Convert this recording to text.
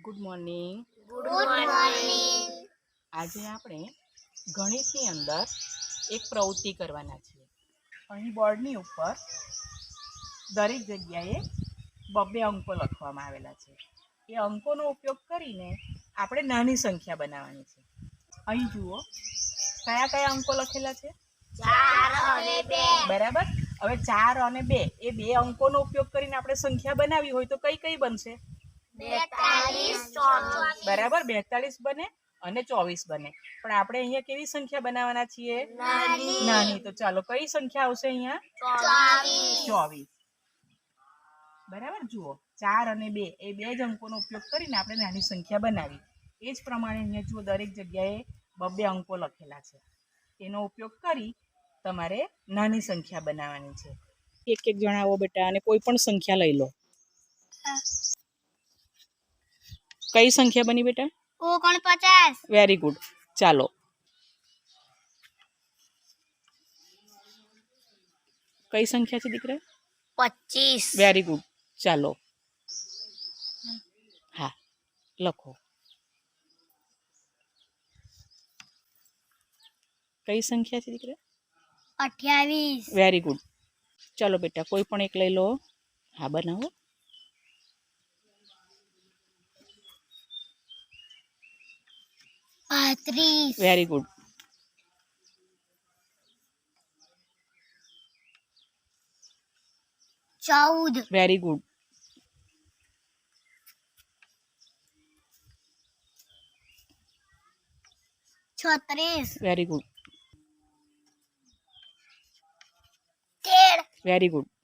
Good morning. Good morning. આજે આપણે ગણિતની અંદર એક પ્રવૃત્તિ કરવાના છીએ. અહીં બોર્ડની ઉપર દરેક જગ્યાએ બબ્બે અંકો લખવામાં આવેલા છે. એ અંકોનો ઉપયોગ કરીને આપણે નાની સંખ્યા બનાવવાની છે. અહીં જુઓ કયા કયા અંકો લખેલા છે? 4 અને 2. બરાબર. હવે 4 અને 2 એ બે અંકોનો ઉપયોગ કરીને આપણે સંખ્યા બનાવી હોય તો કઈ કઈ બનશે? 42, 24. બરાબર. 42 બને અને 24 બને. પણ આપણે અહીંયા કેવી સંખ્યા બનાવવાના છીએ? નાની. તો ચાલો કઈ સંખ્યા આવશે અહીંયા? 24. બરાબર. જુઓ 4 અને 2 એ બે જ અંકોનો ઉપયોગ કરીને આપણે નાની સંખ્યા બનાવી. એ જ પ્રમાણે અહીંયા જુઓ દરેક જગ્યાએ બબ્બે અંકો લખેલા છે. એનો ઉપયોગ કરી તમારે નાની સંખ્યા બનાવવાની છે. એક એક જણાવો બેટા અને કોઈ પણ સંખ્યા લઈ લો. કઈ સંખ્યા બની બેટા? 49. Very good. ચાલો કઈ સંખ્યા છે દીકરા? 25. Very good. ચાલો હા લખો. કઈ સંખ્યા છે દીકરા? 28. Very good. ચાલો બેટા કોઈ પણ એક લઈ લો. હા બનાવો. 35. Very good. 14. Very good. 36. Very good. 13. Very good.